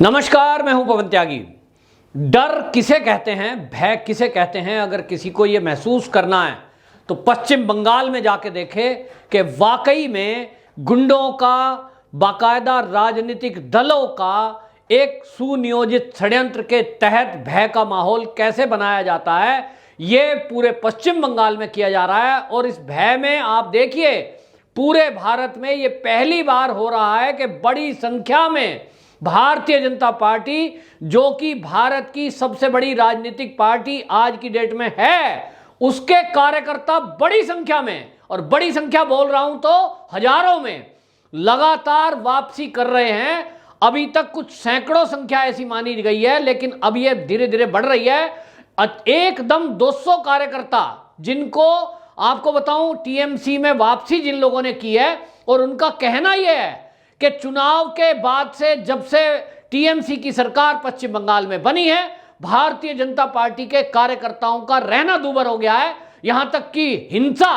नमस्कार, मैं हूं पवन त्यागी। डर किसे कहते हैं, भय किसे कहते हैं, अगर किसी को यह महसूस करना है तो पश्चिम बंगाल में जाके देखे कि वाकई में गुंडों का, बाकायदा राजनीतिक दलों का एक सुनियोजित षड्यंत्र के तहत भय का माहौल कैसे बनाया जाता है। ये पूरे पश्चिम बंगाल में किया जा रहा है और इस भय में आप देखिए पूरे भारत में ये पहली बार हो रहा है कि बड़ी संख्या में भारतीय जनता पार्टी, जो कि भारत की सबसे बड़ी राजनीतिक पार्टी आज की डेट में है, उसके कार्यकर्ता बड़ी संख्या में, और बड़ी संख्या बोल रहा हूं तो हजारों में, लगातार वापसी कर रहे हैं। अभी तक कुछ सैकड़ों संख्या ऐसी मानी गई है, लेकिन अब ये धीरे धीरे बढ़ रही है। एकदम 200 कार्यकर्ता, जिनको आपको बताऊं टीएमसी में वापसी जिन लोगों ने की है, और उनका कहना यह है कि चुनाव के बाद से, जब से टीएमसी की सरकार पश्चिम बंगाल में बनी है, भारतीय जनता पार्टी के कार्यकर्ताओं का रहना दूभर हो गया है। यहां तक कि हिंसा,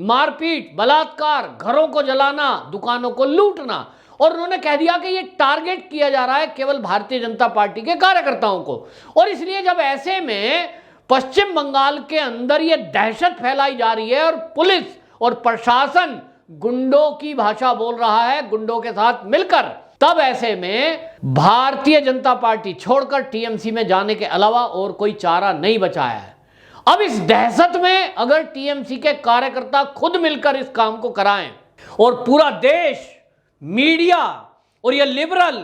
मारपीट, बलात्कार, घरों को जलाना, दुकानों को लूटना, और उन्होंने कह दिया कि ये टारगेट किया जा रहा है केवल भारतीय जनता पार्टी के कार्यकर्ताओं को। और इसलिए जब ऐसे में पश्चिम बंगाल के अंदर ये दहशत फैलाई जा रही है और पुलिस और प्रशासन गुंडों की भाषा बोल रहा है, गुंडों के साथ मिलकर, तब ऐसे में भारतीय जनता पार्टी छोड़कर टीएमसी में जाने के अलावा और कोई चारा नहीं बचाया है। अब इस दहशत में अगर टीएमसी के कार्यकर्ता खुद मिलकर इस काम को कराएं और पूरा देश, मीडिया और ये लिबरल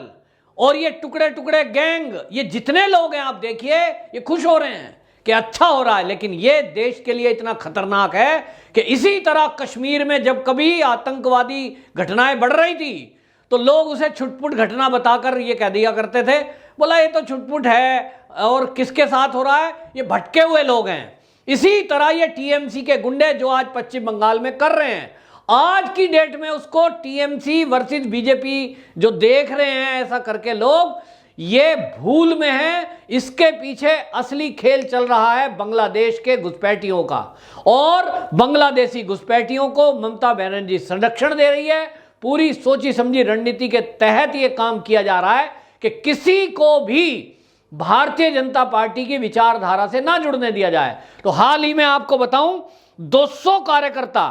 और ये टुकड़े टुकड़े गैंग, ये जितने लोग हैं आप देखिए, ये खुश हो रहे हैं कि अच्छा हो रहा है, लेकिन ये देश के लिए इतना खतरनाक है कि इसी तरह कश्मीर में जब कभी आतंकवादी घटनाएं बढ़ रही थी तो लोग उसे छुटपुट घटना बताकर ये कह दिया करते थे, बोला ये तो छुटपुट है, और किसके साथ हो रहा है, ये भटके हुए लोग हैं। इसी तरह ये टीएमसी के गुंडे जो आज पश्चिम बंगाल में कर रहे हैं, आज की डेट में उसको टीएमसी वर्सेस बीजेपी जो देख रहे हैं ऐसा करके लोग, ये भूल में है। इसके पीछे असली खेल चल रहा है बांग्लादेश के घुसपैठियों का, और बांग्लादेशी घुसपैठियों को ममता बनर्जी संरक्षण दे रही है। पूरी सोची समझी रणनीति के तहत यह काम किया जा रहा है कि किसी को भी भारतीय जनता पार्टी की विचारधारा से ना जुड़ने दिया जाए। तो हाल ही में आपको बताऊं, 200 कार्यकर्ता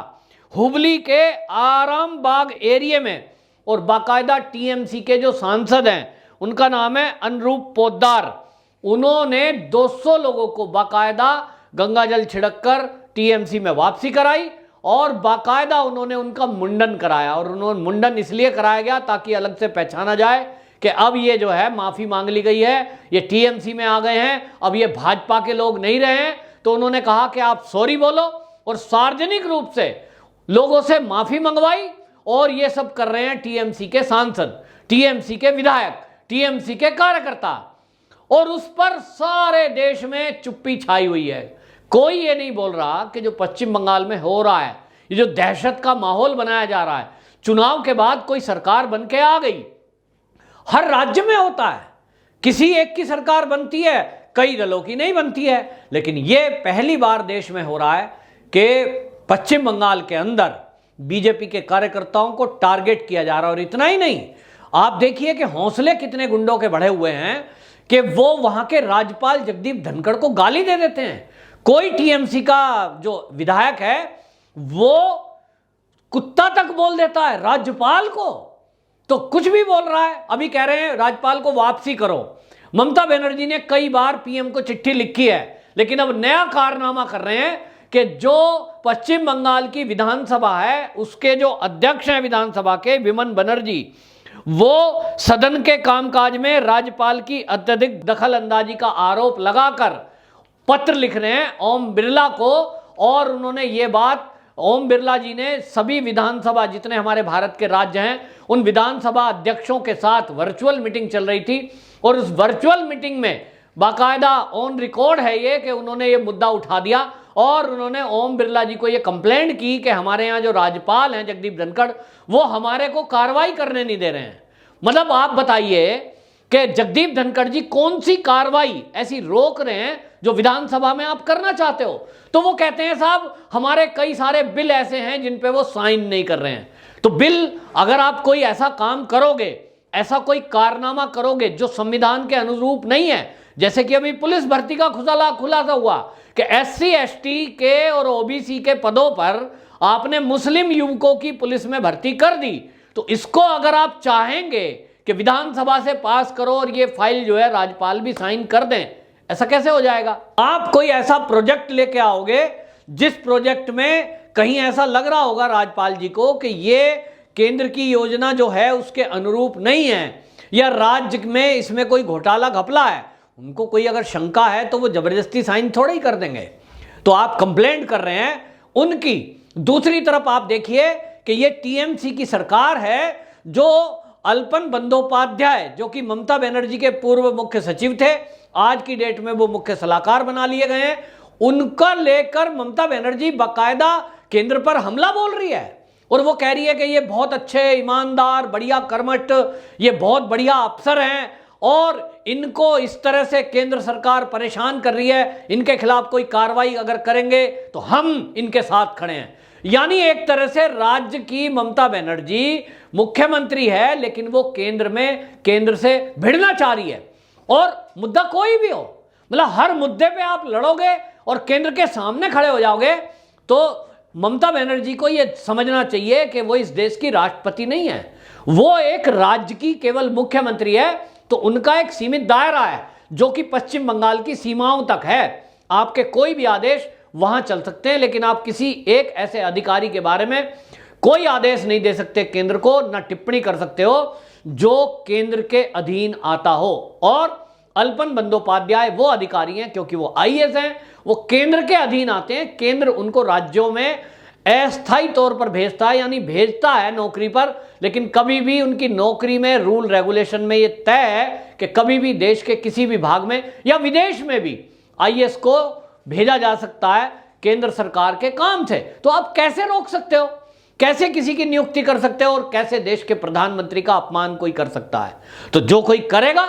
हुबली के आरामबाग एरिया में, और बाकायदा टीएमसी के जो सांसद हैं उनका नाम है अनुरूप पोद्दार, उन्होंने 200 लोगों को बाकायदा गंगाजल छिड़ककर टीएमसी में वापसी कराई, और बाकायदा उन्होंने उनका मुंडन कराया। और उन्होंने मुंडन इसलिए कराया गया ताकि अलग से पहचाना जाए कि अब ये जो है माफ़ी मांग ली गई है, ये टीएमसी में आ गए हैं, अब ये भाजपा के लोग नहीं रहे हैं। तो उन्होंने कहा कि आप सॉरी बोलो, और सार्वजनिक रूप से लोगों से माफ़ी मंगवाई। और ये सब कर रहे हैं टीएमसी के सांसद, टीएमसी के विधायक, टीएमसी के कार्यकर्ता, और उस पर सारे देश में चुप्पी छाई हुई है। कोई ये नहीं बोल रहा कि जो पश्चिम बंगाल में हो रहा है, ये जो दहशत का माहौल बनाया जा रहा है, चुनाव के बाद कोई सरकार बन के आ गई, हर राज्य में होता है, किसी एक की सरकार बनती है, कई दलों की नहीं बनती है, लेकिन ये पहली बार देश में हो रहा है कि पश्चिम बंगाल के अंदर बीजेपी के कार्यकर्ताओं को टारगेट किया जा रहा है। और इतना ही नहीं, आप देखिए कि हौसले कितने गुंडों के बढ़े हुए हैं कि वो वहां के राज्यपाल जगदीप धनखड़ को गाली दे देते हैं। कोई टीएमसी का जो विधायक है वो कुत्ता तक बोल देता है राज्यपाल को, तो कुछ भी बोल रहा है। अभी कह रहे हैं राज्यपाल को वापसी करो। ममता बनर्जी ने कई बार पीएम को चिट्ठी लिखी है, लेकिन अब नया कारनामा कर रहे हैं कि जो पश्चिम बंगाल की विधानसभा है, उसके जो अध्यक्ष हैं विधानसभा के, विमन बनर्जी, वो सदन के कामकाज में राज्यपाल की अत्यधिक दखल अंदाजी का आरोप लगाकर पत्र लिख रहे हैं ओम बिरला को। और उन्होंने ये बात, ओम बिरला जी ने सभी विधानसभा, जितने हमारे भारत के राज्य हैं, उन विधानसभा अध्यक्षों के साथ वर्चुअल मीटिंग चल रही थी, और उस वर्चुअल मीटिंग में बाकायदा ऑन रिकॉर्ड है ये कि उन्होंने ये मुद्दा उठा दिया, और उन्होंने ओम बिरला जी को ये कंप्लेंट की कि हमारे यहाँ जो राज्यपाल हैं जगदीप धनखड़, वो हमारे को कार्रवाई करने नहीं दे रहे हैं। मतलब आप बताइए कि जगदीप धनखड़ जी कौन सी कार्रवाई ऐसी रोक रहे हैं जो विधानसभा में आप करना चाहते हो। तो वो कहते हैं साहब हमारे कई सारे बिल ऐसे हैं जिन पे वो साइन नहीं कर रहे हैं। तो बिल, अगर आप कोई ऐसा काम करोगे ऐसा कोई कारनामा करोगे जो संविधान के अनुरूप नहीं है, जैसे कि अभी पुलिस भर्ती का खुलासा हुआ कि SC ST के और OBC के पदों पर आपने मुस्लिम युवकों की पुलिस में भर्ती कर दी, तो इसको अगर आप चाहेंगे कि विधानसभा से पास करो और ये फाइल जो है राज्यपाल भी साइन कर दें, ऐसा कैसे हो जाएगा? आप कोई ऐसा प्रोजेक्ट लेके आओगे जिस प्रोजेक्ट में कहीं ऐसा लग रहा होगा राज्यपाल जी को कि ये केंद्र की योजना जो है उसके अनुरूप नहीं है, या राज्य में इसमें कोई घोटाला घपला है, उनको कोई अगर शंका है तो वो जबरदस्ती साइन थोड़ा ही कर देंगे। तो आप कंप्लेंट कर रहे हैं उनकी। दूसरी तरफ आप देखिए कि ये TMC की सरकार है जो अल्पन बंदोपाध्याय, जो कि ममता बनर्जी के पूर्व मुख्य सचिव थे, आज की डेट में वो मुख्य सलाहकार बना लिए गए हैं, उनका लेकर ममता बनर्जी बाकायदा केंद्र पर हमला बोल रही है और वो कह रही है कि ये बहुत अच्छे, ईमानदार, बढ़िया कर्मठ, ये बहुत बढ़िया अफसर हैं और इनको इस तरह से केंद्र सरकार परेशान कर रही है, इनके खिलाफ कोई कार्रवाई अगर करेंगे तो हम इनके साथ खड़े हैं। यानी एक तरह से राज्य की ममता बनर्जी मुख्यमंत्री है, लेकिन वो केंद्र से भिड़ना चाह रही है। और मुद्दा कोई भी हो, मतलब हर मुद्दे पे आप लड़ोगे और केंद्र के सामने खड़े हो जाओगे, तो ममता बनर्जी को यह समझना चाहिए कि वो इस देश की राष्ट्रपति नहीं है, वो एक राज्य की केवल मुख्यमंत्री है। तो उनका एक सीमित दायरा है जो कि पश्चिम बंगाल की सीमाओं तक है। आपके कोई भी आदेश वहां चल सकते हैं, लेकिन आप किसी एक ऐसे अधिकारी के बारे में कोई आदेश नहीं दे सकते केंद्र को, ना टिप्पणी कर सकते हो जो केंद्र के अधीन आता हो। और अल्पन बंदोपाध्याय वो अधिकारी हैं, क्योंकि वो IAS हैं, वो केंद्र के अधीन आते हैं। केंद्र उनको राज्यों में अस्थायी तौर पर भेजता है, यानी भेजता है नौकरी पर, लेकिन कभी भी उनकी नौकरी में रूल रेगुलेशन में ये तय है कि कभी भी देश के किसी भी भाग में या विदेश में भी IAS को भेजा जा सकता है केंद्र सरकार के काम से। तो आप कैसे रोक सकते हो? कैसे किसी की नियुक्ति कर सकते हो? और कैसे देश के प्रधानमंत्री का अपमान कोई कर सकता है? तो जो कोई करेगा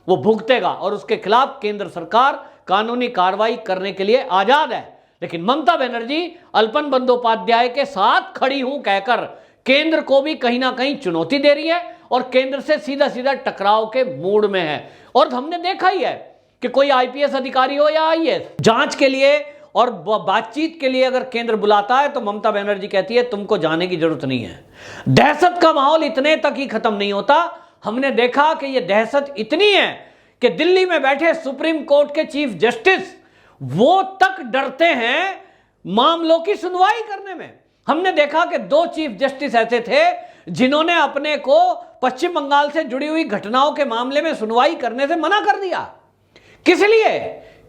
वो भुगतेगा और उसके खिलाफ केंद्र सरकार कानूनी कार्रवाई करने के लिए आजाद है। लेकिन ममता बनर्जी अल्पन बंदोपाध्याय के साथ खड़ी हूं कहकर केंद्र को भी कहीं ना कहीं चुनौती दे रही है और केंद्र से सीधा सीधा टकराव के मूड में है। और हमने देखा ही है कि कोई IPS अधिकारी हो या IAS, जांच के लिए और बातचीत के लिए अगर केंद्र बुलाता है तो ममता बनर्जी कहती है तुमको जाने की जरूरत नहीं है। दहशत का माहौल इतने तक ही खत्म नहीं होता। हमने देखा कि यह दहशत इतनी है कि दिल्ली में बैठे सुप्रीम कोर्ट के चीफ जस्टिस वो तक डरते हैं मामलों की सुनवाई करने में। हमने देखा कि 2 चीफ जस्टिस ऐसे थे जिन्होंने अपने को पश्चिम बंगाल से जुड़ी हुई घटनाओं के मामले में सुनवाई करने से मना कर दिया। किस लिए?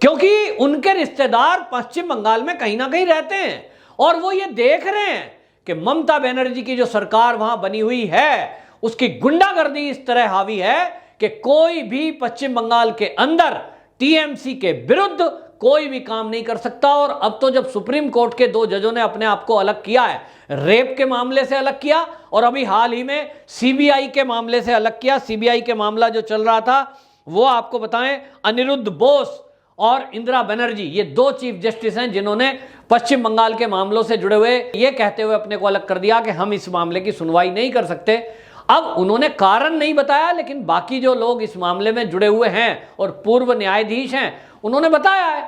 क्योंकि उनके रिश्तेदार पश्चिम बंगाल में कहीं ना कहीं रहते हैं और वो ये देख रहे हैं कि ममता बनर्जी की जो सरकार वहां बनी हुई है उसकी गुंडागर्दी इस तरह हावी है कि कोई भी पश्चिम बंगाल के अंदर TMC के विरुद्ध कोई भी काम नहीं कर सकता। और अब तो जब सुप्रीम कोर्ट के 2 जजों ने अपने आप को अलग किया है, रेप के मामले से अलग किया और अभी हाल ही में CBI के मामले से अलग किया। CBI के मामला जो चल रहा था वो आपको बताएं, अनिरुद्ध बोस और इंदिरा बनर्जी, ये 2 चीफ जस्टिस हैं जिन्होंने पश्चिम बंगाल के मामलों से जुड़े हुए ये कहते हुए अपने को अलग कर दिया कि हम इस मामले की सुनवाई नहीं कर सकते। अब उन्होंने कारण नहीं बताया, लेकिन बाकी जो लोग इस मामले में जुड़े हुए हैं और पूर्व न्यायाधीश हैं उन्होंने बताया है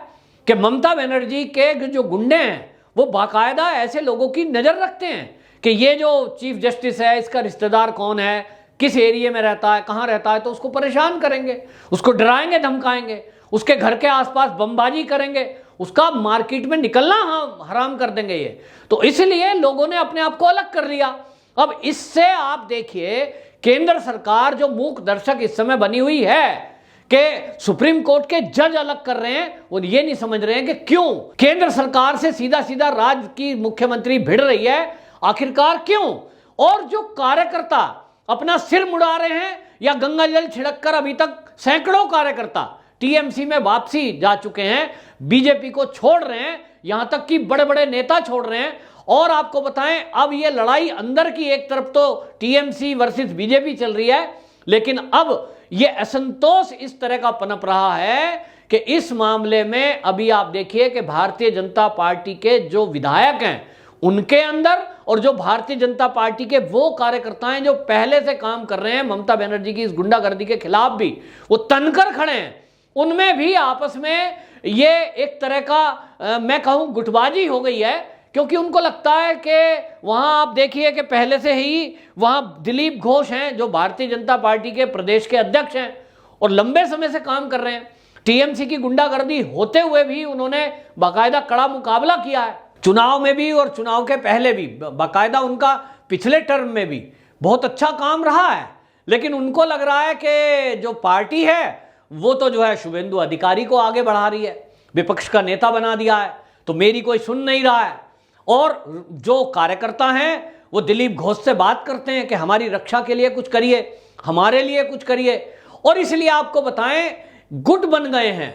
कि ममता बनर्जी के जो गुंडे हैं वो बाकायदा ऐसे लोगों की नजर रखते हैं कि ये जो चीफ जस्टिस है इसका रिश्तेदार कौन है, किस एरिया में रहता है, कहाँ रहता है, तो उसको परेशान करेंगे, उसको डराएंगे, धमकाएंगे, उसके घर के आसपास बमबाजी करेंगे, उसका मार्केट में निकलना हराम कर देंगे ये। तो इसलिए लोगों ने अपने आप को अलग कर लिया। अब इससे आप देखिए केंद्र सरकार जो मूक दर्शक इस समय बनी हुई है कि सुप्रीम कोर्ट के जज अलग कर रहे हैं, वो ये नहीं समझ रहे हैं कि क्यों केंद्र सरकार से सीधा सीधा राज्य की मुख्यमंत्री भिड़ रही है, आखिरकार क्यों? और जो कार्यकर्ता अपना सिर मुड़ा रहे हैं या गंगा जल छिड़क कर अभी तक सैकड़ों कार्यकर्ता TMC में वापसी जा चुके हैं, बीजेपी को छोड़ रहे हैं, यहां तक कि बड़े बड़े नेता छोड़ रहे हैं। और आपको बताएं अब ये लड़ाई अंदर की, एक तरफ तो TMC वर्सेस बीजेपी चल रही है, लेकिन अब ये असंतोष इस तरह का पनप रहा है कि इस मामले में अभी आप देखिए कि भारतीय जनता पार्टी के जो विधायक हैं उनके अंदर और जो भारतीय जनता पार्टी के वो कार्यकर्ता हैं जो पहले से काम कर रहे हैं ममता बनर्जी की इस गुंडागर्दी के खिलाफ भी, वो तनकर खड़े हैं, उनमें भी आपस में ये एक तरह का मैं कहूं गुटबाजी हो गई है। क्योंकि उनको लगता है कि वहां आप देखिए कि पहले से ही वहां दिलीप घोष हैं जो भारतीय जनता पार्टी के प्रदेश के अध्यक्ष हैं और लंबे समय से काम कर रहे हैं। टीएमसी की गुंडागर्दी होते हुए भी उन्होंने बाकायदा कड़ा मुकाबला किया है, चुनाव में भी और चुनाव के पहले भी, बाकायदा उनका पिछले टर्म में भी बहुत अच्छा काम रहा है। लेकिन उनको लग रहा है कि जो पार्टी है वो तो जो है शुभेंदु अधिकारी को आगे बढ़ा रही है, विपक्ष का नेता बना दिया है, तो मेरी कोई सुन नहीं रहा है। और जो कार्यकर्ता हैं वो दिलीप घोष से बात करते हैं कि हमारी रक्षा के लिए कुछ करिए, हमारे लिए कुछ करिए। और इसलिए आपको बताएं गुट बन गए हैं।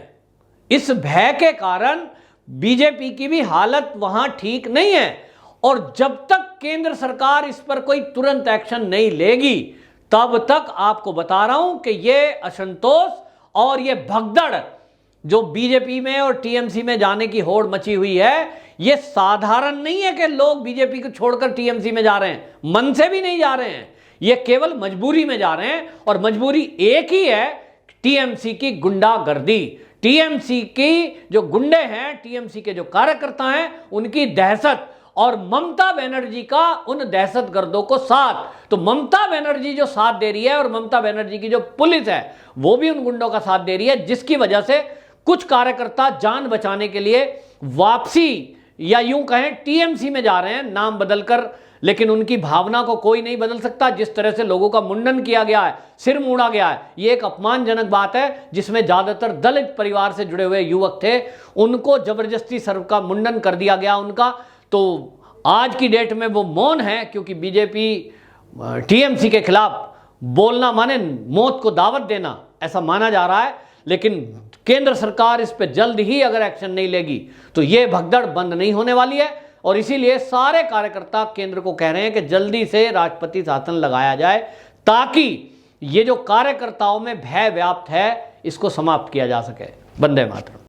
इस भय के कारण बीजेपी की भी हालत वहां ठीक नहीं है। और जब तक केंद्र सरकार इस पर कोई तुरंत एक्शन नहीं लेगी तब तक आपको बता रहा हूं कि ये असंतोष और ये भगदड़ जो बीजेपी में और टीएमसी में जाने की होड़ मची हुई है, ये साधारण नहीं है कि लोग बीजेपी को छोड़कर टीएमसी में जा रहे हैं, मन से भी नहीं जा रहे हैं, ये केवल मजबूरी में जा रहे हैं। और मजबूरी एक ही है, टीएमसी की गुंडागर्दी, टीएमसी की जो गुंडे हैं, टीएमसी के जो कार्यकर्ता हैं, उनकी दहशत और ममता बनर्जी का उन दहशतगर्दों को साथ। तो ममता बनर्जी जो साथ दे रही है और ममता बनर्जी की जो पुलिस है वो भी उन गुंडों का साथ दे रही है, जिसकी वजह से कुछ कार्यकर्ता जान बचाने के लिए वापसी या यूं कहें टीएमसी में जा रहे हैं नाम बदलकर। लेकिन उनकी भावना को कोई नहीं बदल सकता। जिस तरह से लोगों का मुंडन किया गया है, सिर मोड़ा गया है, ये एक अपमानजनक बात है, जिसमें ज्यादातर दलित परिवार से जुड़े हुए युवक थे, उनको जबरदस्ती सर का मुंडन कर दिया गया उनका। तो आज की डेट में वो मौन है, क्योंकि बीजेपी टीएमसी के खिलाफ बोलना माने मौत को दावत देना, ऐसा माना जा रहा है। लेकिन केंद्र सरकार इस पे जल्द ही अगर एक्शन नहीं लेगी तो ये भगदड़ बंद नहीं होने वाली है। और इसीलिए सारे कार्यकर्ता केंद्र को कह रहे हैं कि जल्दी से राष्ट्रपति शासन लगाया जाए, ताकि ये जो कार्यकर्ताओं में भय व्याप्त है इसको समाप्त किया जा सके। वंदे मातरम।